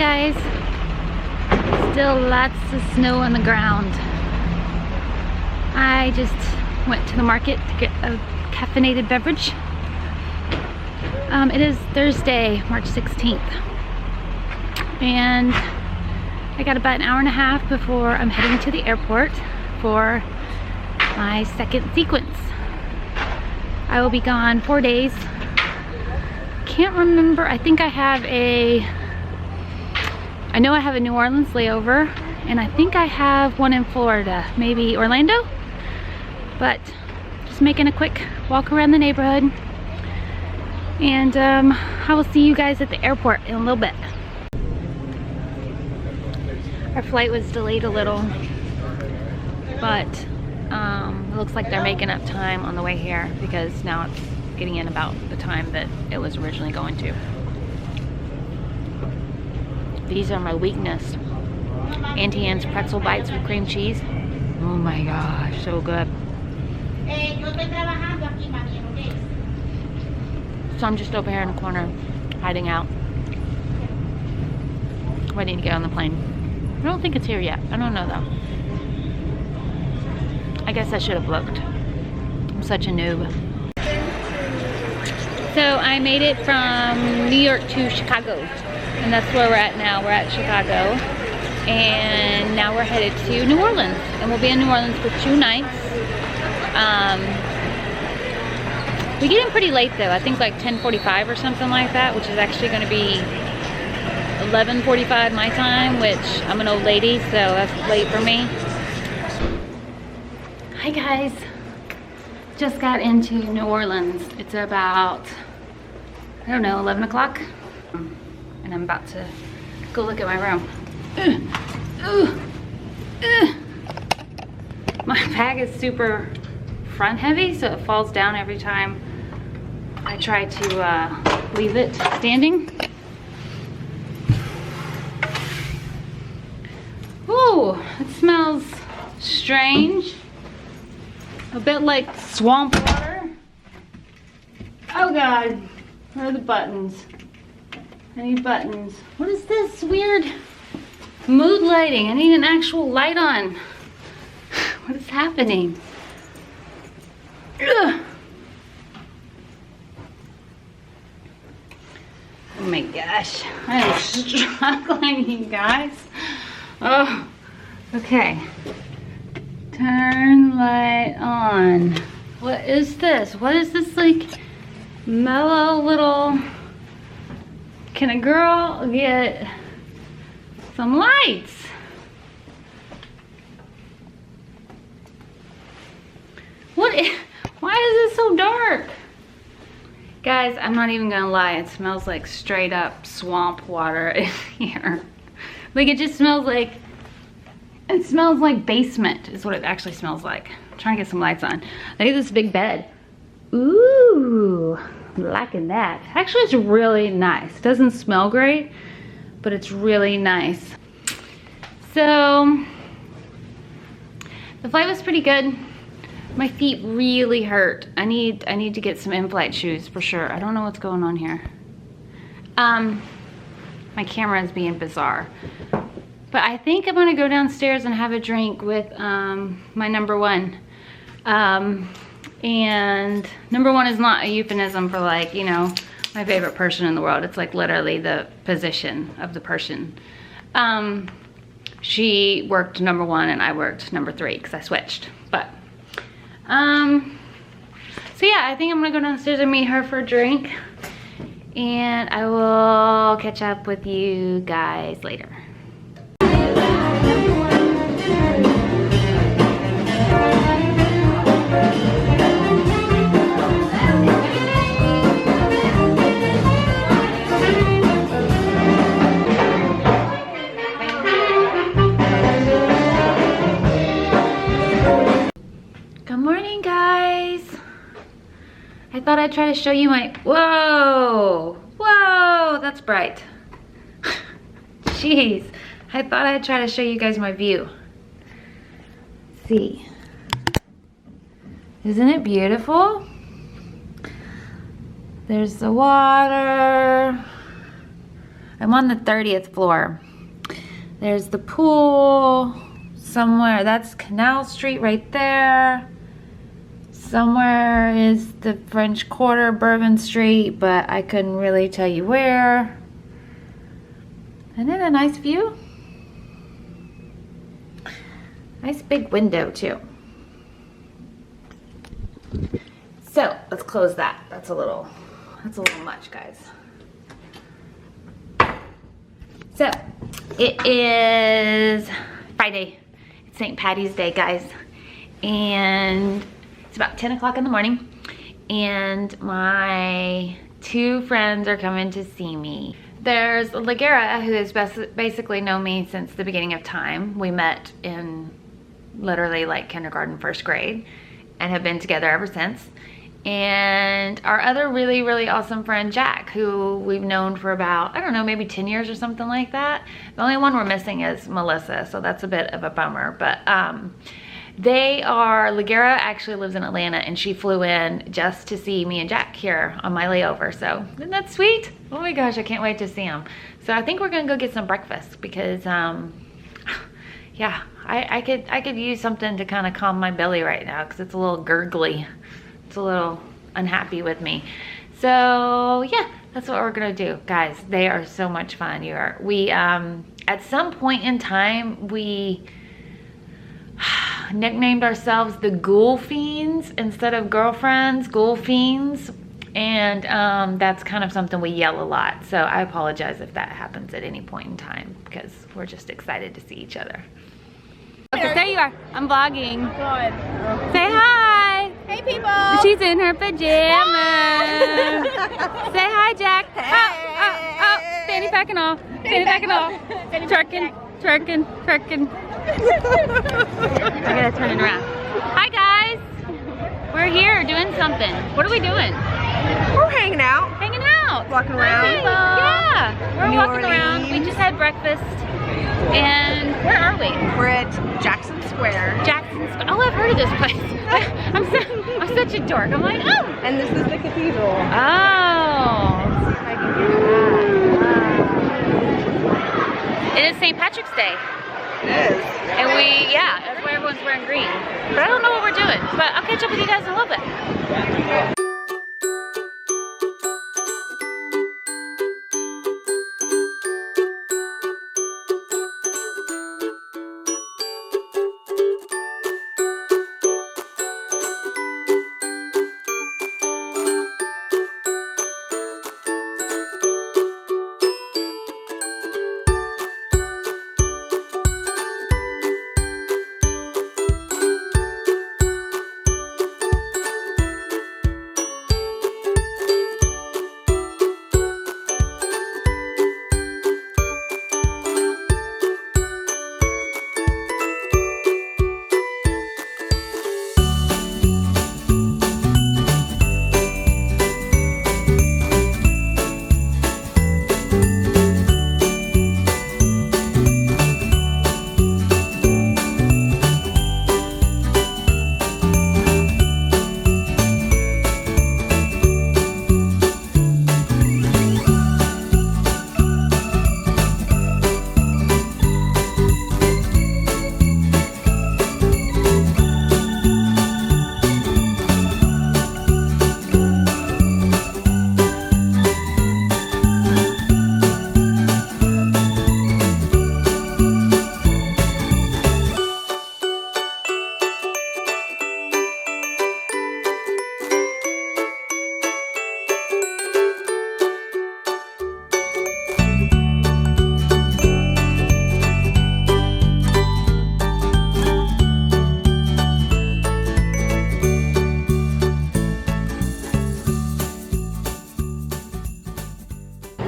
guys. Still lots of snow on the ground. I just went to the market to get a caffeinated beverage. It is Thursday, March 16th. And I got about an hour and a half before I'm heading to the airport for my second sequence. I will be gone 4 days. Can't remember, I think I have I know I have a New Orleans layover, and I think I have one in Florida, maybe Orlando, but just making a quick walk around the neighborhood, and I will see you guys at the airport in a little bit. Our flight was delayed a little, but it looks like they're making up time on the way here because now it's getting in about the time that it was originally going to. These are my weakness. Auntie Anne's pretzel bites with cream cheese. Oh my gosh, so good. So I'm just over here in the corner, hiding out, waiting to get on the plane. I don't think it's here yet. I don't know though. I guess I should have looked. I'm such a noob. So I made it from New York to Chicago, and that's where we're at now. We're at Chicago, and now we're headed to New Orleans, and we'll be in New Orleans for 2 nights. We get in pretty late though. I think like 10:45 or something like that, which is actually going to be 11:45 my time, which I'm an old lady, so that's late for me. Hi guys. Just got into New Orleans. It's about, I don't know, 11 o'clock. And I'm about to go look at my room. My bag is super front heavy, so it falls down every time I try to leave it standing. Ooh, it smells strange. A bit like swamp water. Oh God, where are the buttons? I need buttons. What is this weird mood lighting? I need an actual light on. What is happening? Ugh. Oh my gosh, I am struggling, you guys. Oh, okay. Turn light on. What is this? What is this like mellow little... Can a girl get some lights? Why is it so dark? Guys, I'm not even gonna lie. It smells like straight up swamp water in here. Like it just smells like... It smells like basement is what it actually smells like. I'm trying to get some lights on. Look at this big bed. Ooh, I'm liking that. Actually, it's really nice. It doesn't smell great, but it's really nice. So, the flight was pretty good. My feet really hurt. I need to get some in-flight shoes for sure. I don't know what's going on here. My camera is being bizarre. But I think I'm gonna go downstairs and have a drink with my number one. And number one is not a euphemism for like, you know, my favorite person in the world. It's like literally the position of the person. She worked number one and I worked number 3 because I switched. But, so yeah, I think I'm gonna go downstairs and meet her for a drink. And I will catch up with you guys later. Good morning, guys. I thought I'd try to show you my, whoa, that's bright. Jeez, I thought I'd try to show you guys my view. See, isn't it beautiful? There's the water. I'm on the 30th floor. There's the pool somewhere. That's Canal Street right there. Somewhere is the French Quarter, Bourbon Street, but I couldn't really tell you where. Isn't it a nice view? Nice big window too. So let's close that. That's a little much, guys. So it is Friday. It's St. Paddys Day, guys. And it's about 10 o'clock in the morning. And my two friends are coming to see me. There's Ligera, who has basically known me since the beginning of time. We met in literally like kindergarten, first grade, and have been together ever since. And our other really, really awesome friend, Jack, who we've known for about, I don't know, maybe 10 years or something like that. The only one we're missing is Melissa, so that's a bit of a bummer. But Ligera actually lives in Atlanta, and she flew in just to see me and Jack here on my layover. So isn't that sweet? Oh my gosh, I can't wait to see him. So I think we're gonna go get some breakfast because yeah, I could use something to kind of calm my belly right now because it's a little gurgly. It's a little unhappy with me. So yeah, that's what we're gonna do, guys. They are so much fun. We at some point in time we nicknamed ourselves the Ghoul Fiends instead of girlfriends, Ghoul Fiends. And that's kind of something we yell a lot. So I apologize if that happens at any point in time because we're just excited to see each other. Okay, there you are. I'm vlogging. Good. Say hi. Hey, people. She's in her pajamas. Say hi, Jack. Hey. Oh, fanny pack and all. Fanny pack and all. Twerking, twerking, twerking. I gotta turn it around. Hi, guys. We're here doing something. What are we doing? We're hanging out. Hanging out. Walking around. Yeah. We're New walking around. Orleans. We just had breakfast. And where are we? We're at Jackson Square. Jackson Square. Oh, I've heard of this place. I'm such a dork. I'm like, oh. And this is the cathedral. Oh. It is St. Patrick's Day. It is. And yeah, that's why everyone's wearing green. But I don't know what we're doing. But I'll catch up with you guys in a little bit.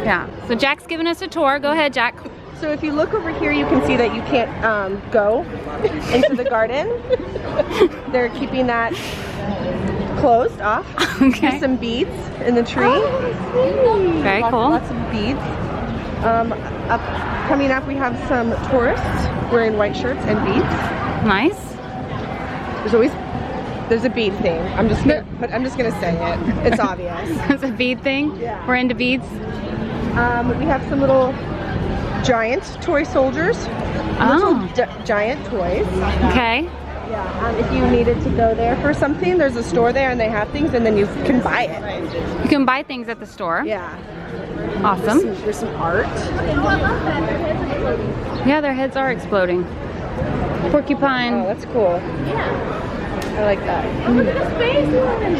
Yeah, so Jack's giving us a tour. Go ahead, Jack. So if you look over here, you can see that you can't go into the garden. They're keeping that closed off. Okay. There's some beads in the tree. Oh, very cool. Lots of beads. Coming up, we have some tourists wearing white shirts and beads. Nice. There's a bead thing. I'm just gonna say it. It's obvious. It's a bead thing? Yeah. We're into beads? We have some little giant toy soldiers. Oh. Giant toys. Okay. Yeah. If you needed to go there for something, there's a store there and they have things, and then you can buy it. You can buy things at the store. Yeah. Awesome. There's some art. Yeah, their heads are exploding. Porcupine. Oh, that's cool. Yeah. I like that. Look at the space one.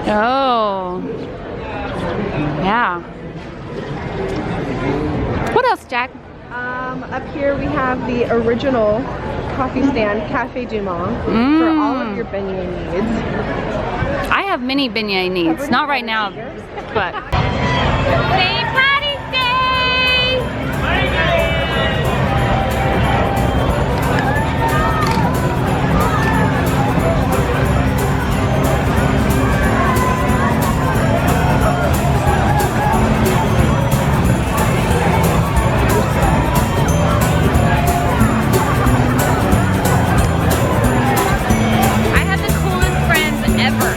Oh. Yeah. What else, Jack? Up here we have the original coffee stand, Cafe Du Monde, for all of your beignet needs. I have many beignet needs. Not right now, but... St. Paddys Day! I had the coolest friends ever.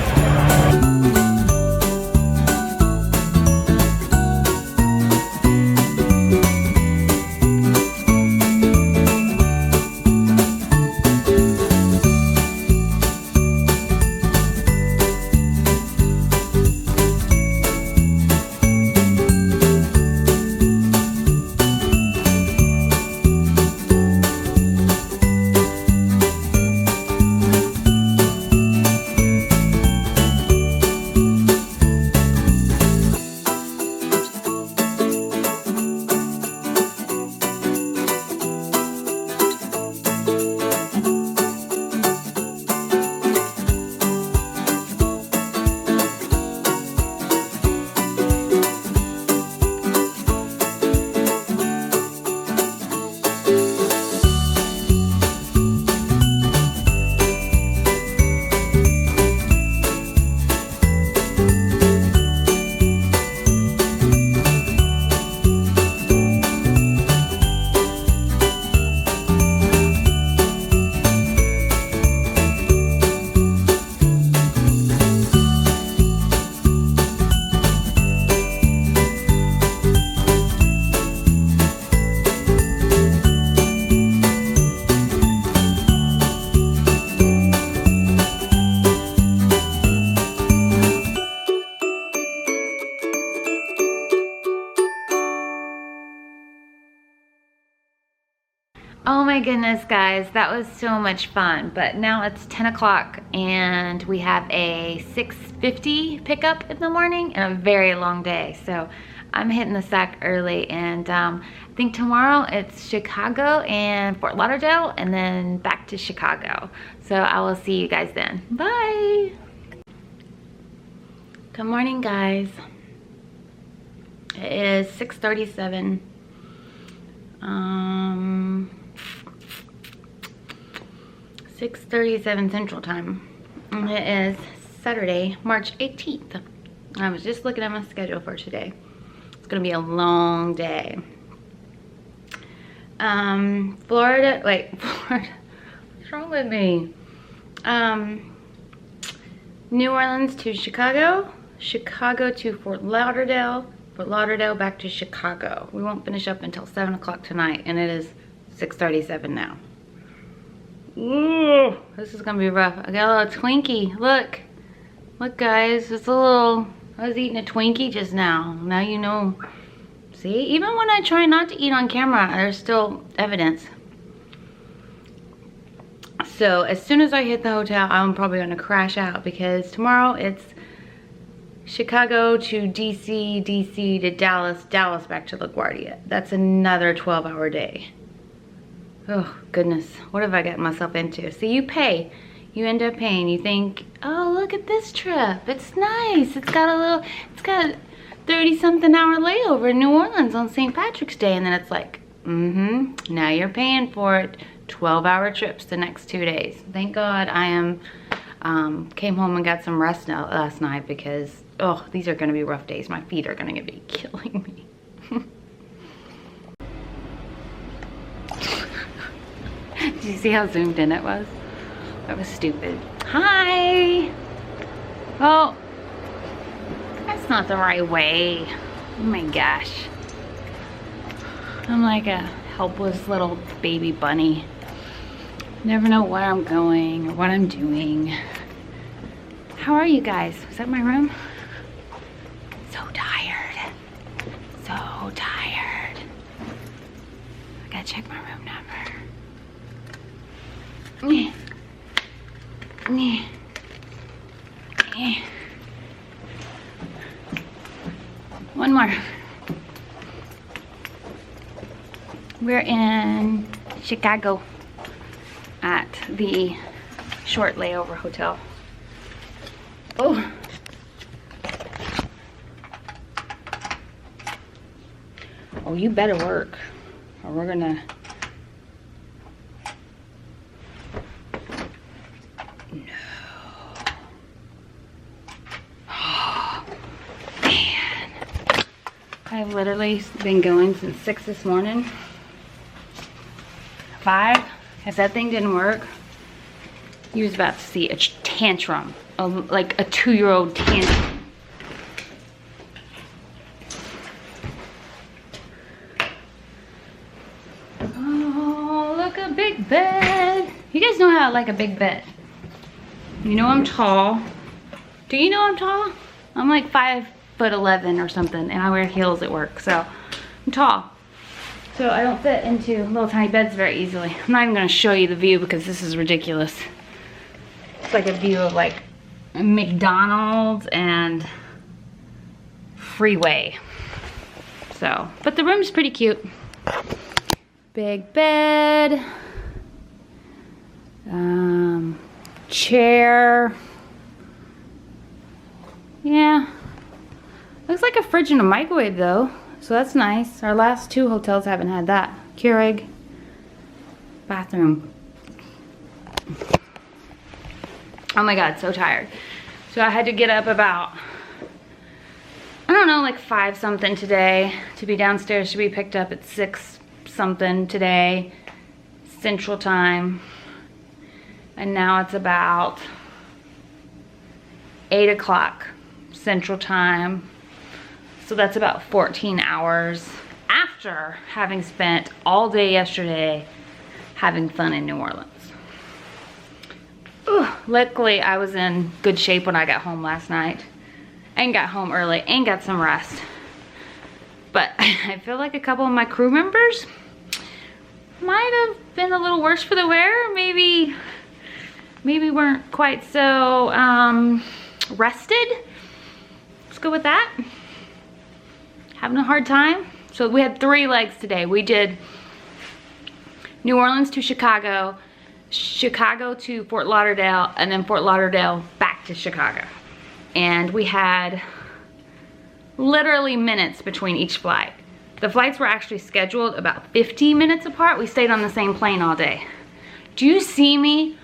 Oh my goodness, guys, that was so much fun. But now it's 10 o'clock and we have a 6:50 pickup in the morning and a very long day. So I'm hitting the sack early, and I think tomorrow it's Chicago and Fort Lauderdale and then back to Chicago. So I will see you guys then. Bye. Good morning, guys. It is 6:37. 6:37 Central Time. And it is Saturday, March 18th. I was just looking at my schedule for today. It's gonna be a long day. Florida, what's wrong with me? New Orleans to Chicago, Chicago to Fort Lauderdale, Fort Lauderdale back to Chicago. We won't finish up until 7 o'clock tonight, and it is 6:37 now. Ooh, this is gonna be rough. I got a little Twinkie. Look, guys, it's a little. I was eating a Twinkie just now. Now you know. See, even when I try not to eat on camera, there's still evidence. So as soon as I hit the hotel, I'm probably gonna crash out because tomorrow it's Chicago to DC, DC to Dallas, Dallas back to LaGuardia. That's another 12-hour day. Oh, goodness. What have I gotten myself into? See, you pay. You end up paying. You think, oh, look at this trip. It's nice. It's got a 30-something hour layover in New Orleans on St. Patrick's Day. And then it's like, now you're paying for it. 12-hour trips the next 2 days. Thank God I came home and got some rest last night because, oh, these are going to be rough days. My feet are going to be killing me. Did you see how zoomed in it was? That was stupid. Hi! Oh, that's not the right way. Oh my gosh. I'm like a helpless little baby bunny. Never know where I'm going or what I'm doing. How are you guys? Is that my room? So tired. So tired. I gotta check my room number. One more. We're in Chicago at the short layover hotel. Oh. Oh, you better work or we're gonna. No. Oh, man. I've literally been going since 6 this morning. 5. If that thing didn't work, he was about to see a tantrum, like a 2-year-old tantrum. Oh, look, a big bed. You guys know how I like a big bed. You know I'm tall. Do you know I'm tall? I'm like 5'11" or something, and I wear heels at work, so I'm tall. So I don't fit into little tiny beds very easily. I'm not even gonna show you the view because this is ridiculous. It's like a view of like McDonald's and freeway. So, but the room's pretty cute. Big bed, chair. Yeah, looks like a fridge and a microwave though. So that's nice. Our last 2 hotels haven't had that. Keurig, bathroom. Oh my God, so tired. So I had to get up about, I don't know, like 5 something today to be downstairs to be picked up at 6 something today, Central Time. And now it's about 8 o'clock Central Time. So that's about 14 hours after having spent all day yesterday having fun in New Orleans. Luckily, I was in good shape when I got home last night and got home early and got some rest. But I feel like a couple of my crew members might have been a little worse for the wear. Maybe weren't quite so rested. Let's go with that. Having a hard time. So we had 3 legs today. We did New Orleans to Chicago, Chicago to Fort Lauderdale, and then Fort Lauderdale back to Chicago. And we had literally minutes between each flight. The flights were actually scheduled about 15 minutes apart. We stayed on the same plane all day. Do you see me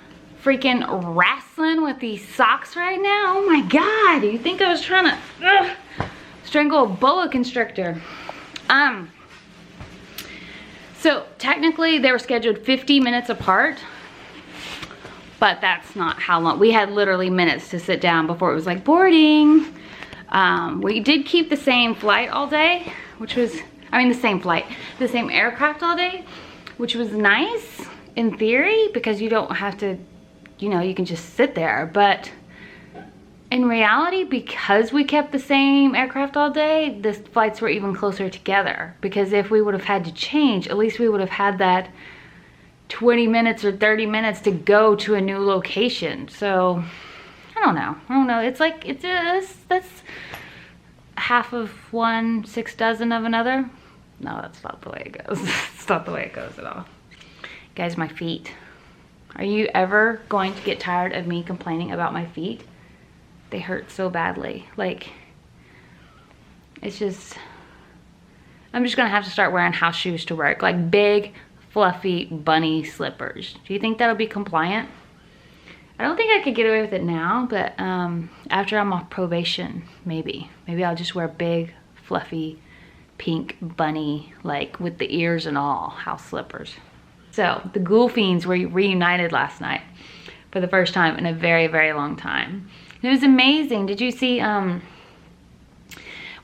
freaking wrestling with these socks right now? Oh my God, you think I was trying to strangle a boa constrictor? So technically they were scheduled 50 minutes apart, but that's not how long. We had literally minutes to sit down before it was like boarding. We did keep the same flight all day, which was, the same aircraft all day, which was nice in theory because you don't have to, you can just sit there. But in reality, because we kept the same aircraft all day, the flights were even closer together. Because if we would have had to change, at least we would have had that 20 minutes or 30 minutes to go to a new location. So, I don't know. It's like, that's half of one, 6 dozen of another. No, that's not the way it goes. It's not the way it goes at all. Guys, my feet. Are you ever going to get tired of me complaining about my feet? They hurt so badly. Like, it's just, I'm just gonna have to start wearing house shoes to work. Like big, fluffy, bunny slippers. Do you think that'll be compliant? I don't think I could get away with it now, but after I'm off probation, maybe. Maybe I'll just wear big, fluffy, pink bunny, like with the ears and all, house slippers. So, the Ghoul Fiends were reunited last night for the first time in a very, very long time. It was amazing. Did you see,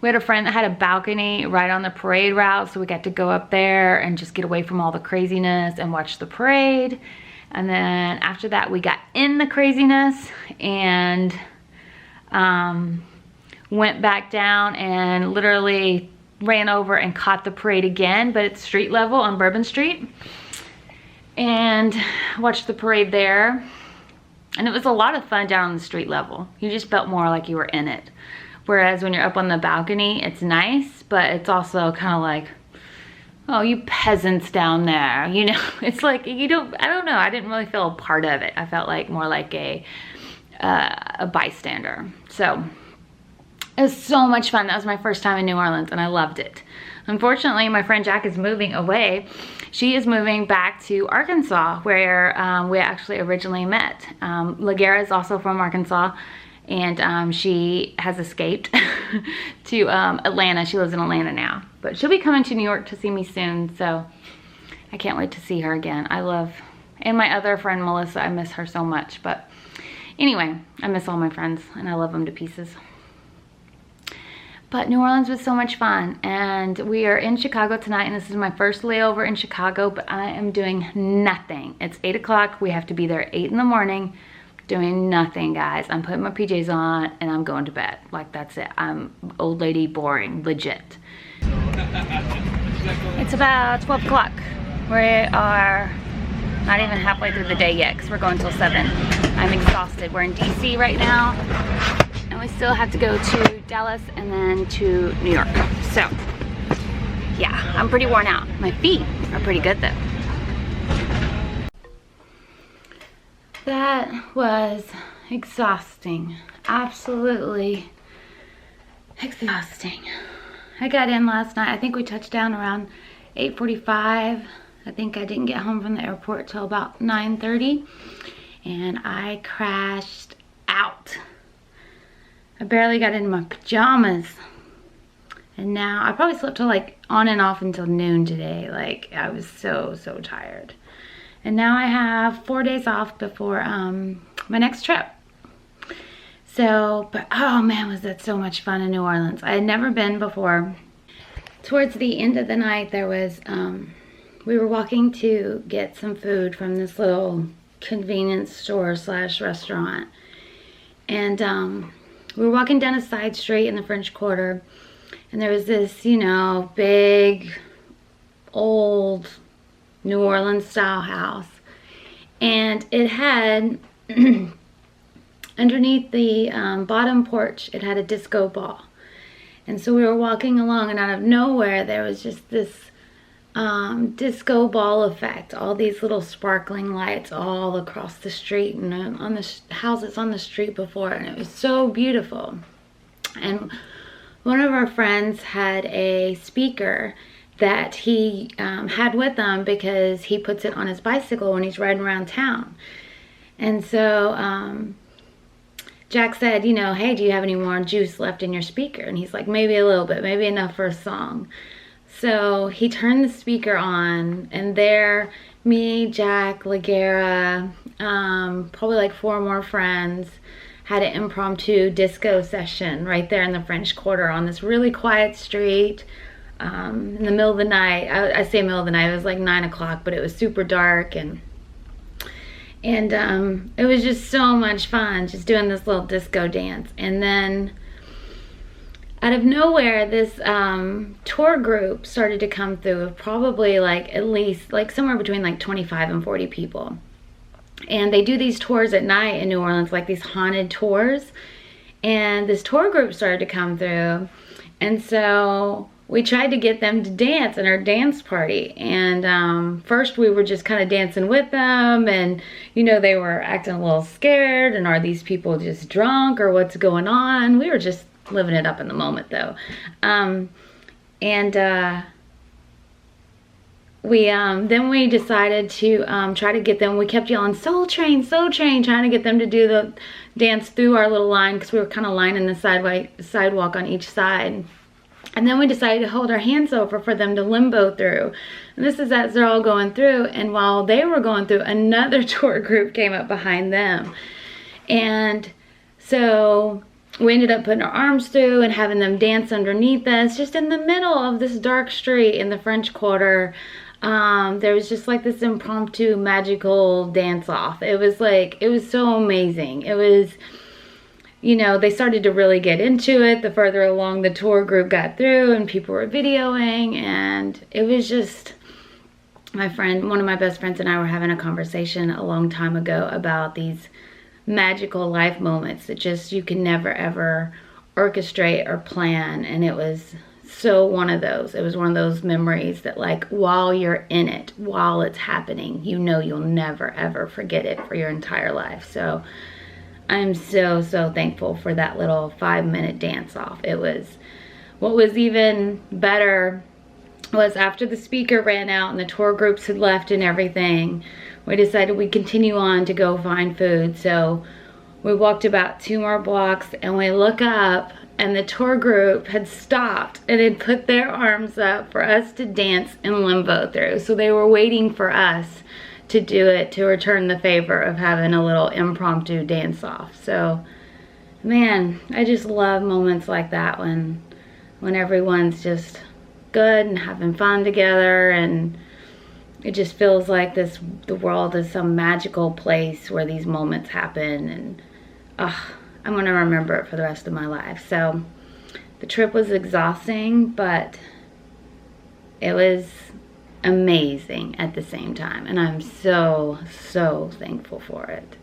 We had a friend that had a balcony right on the parade route, so we got to go up there and just get away from all the craziness and watch the parade. And then after that, we got in the craziness and went back down and literally ran over and caught the parade again, but it's street level on Bourbon Street, and watched the parade there. And it was a lot of fun down on the street level. You just felt more like you were in it. Whereas when you're up on the balcony, it's nice, but it's also kind of like, oh, you peasants down there, you know? It's like, I don't know, I didn't really feel a part of it. I felt like more like a bystander. So it was so much fun. That was my first time in New Orleans and I loved it. Unfortunately, my friend Jack is moving away. She is moving back to Arkansas, where we actually originally met. Lagera is also from Arkansas, and she has escaped to Atlanta. She lives in Atlanta now, but she'll be coming to New York to see me soon, so I can't wait to see her again. And my other friend Melissa, I miss her so much, but anyway, I miss all my friends and I love them to pieces. But New Orleans was so much fun, and we are in Chicago tonight, and this is my first layover in Chicago, but I am doing nothing. It's 8 o'clock. We have to be there at 8 in the morning, doing nothing, guys. I'm putting my PJs on, and I'm going to bed. Like, that's it. I'm old lady boring, legit. It's about 12 o'clock. We are not even halfway through the day yet, because we're going till 7. I'm exhausted. We're in DC right now, and we still have to go to Dallas and then to New York. So yeah, I'm pretty worn out. My feet are pretty good though. That was exhausting. Absolutely exhausting. I got in last night. I think we touched down around 8:45. I think I didn't get home from the airport till about 9:30, and I crashed out. I barely got into my pajamas, and now I probably slept till like on and off until noon today. Like, I was so tired. And now I have 4 days off before my next trip. So, but oh man, was that so much fun in New Orleans. I had never been before. Towards the end of the night, there was we were walking to get some food from this little convenience store / restaurant, and we were walking down a side street in the French Quarter, and there was this, you know, big, old New Orleans style house. And it had, underneath the bottom porch, it had a disco ball. And so we were walking along, and out of nowhere, there was just this disco ball effect. All these little sparkling lights all across the street and on the houses on the street before, and it was so beautiful. And one of our friends had a speaker that he had with him because he puts it on his bicycle when he's riding around town. And so Jack said, you know, hey, do you have any more juice left in your speaker? And he's like, maybe a little bit, maybe enough for a song. So he turned the speaker on, and there, me, Jack, Lagera, probably like 4 more friends, had an impromptu disco session right there in the French Quarter on this really quiet street in the middle of the night. I say middle of the night, it was like 9 o'clock, but it was super dark, and it was just so much fun just doing this little disco dance. And then out of nowhere, this tour group started to come through of probably like at least like somewhere between like 25 and 40 people. And they do these tours at night in New Orleans, like these haunted tours. And this tour group started to come through. And so we tried to get them to dance in our dance party. And first we were just kind of dancing with them. And, you know, they were acting a little scared. And are these people just drunk or what's going on? We were just living it up in the moment though. Then we decided to try to get them. We kept yelling, Soul Train, trying to get them to do the dance through our little line, because we were kind of lining the sidewalk on each side. And then we decided to hold our hands over for them to limbo through. And this is as they're all going through, and while they were going through, another tour group came up behind them. And so we ended up putting our arms through and having them dance underneath us, just in the middle of this dark street in the French Quarter. There was just like this impromptu magical dance off. It was so amazing. It was, you know, they started to really get into it the further along the tour group got through, and people were videoing, and it was just, my friend, one of my best friends and I were having a conversation a long time ago about these magical life moments that just you can never ever orchestrate or plan, and it was so one of those. It was one of those memories that, like, while you're in it, while it's happening, you know you'll never ever forget it for your entire life. So I'm so thankful for that little 5-minute dance off. It was, what was even better was after the speaker ran out and the tour groups had left and everything, we decided we'd continue on to go find food. So we walked about 2 more blocks, and we look up, and the tour group had stopped and had put their arms up for us to dance in limbo through. So they were waiting for us to do it, to return the favor of having a little impromptu dance off. So, man, I just love moments like that when everyone's just good and having fun together, and it just feels like the world is some magical place where these moments happen, and I'm gonna remember it for the rest of my life. So the trip was exhausting, but it was amazing at the same time, and I'm so thankful for it.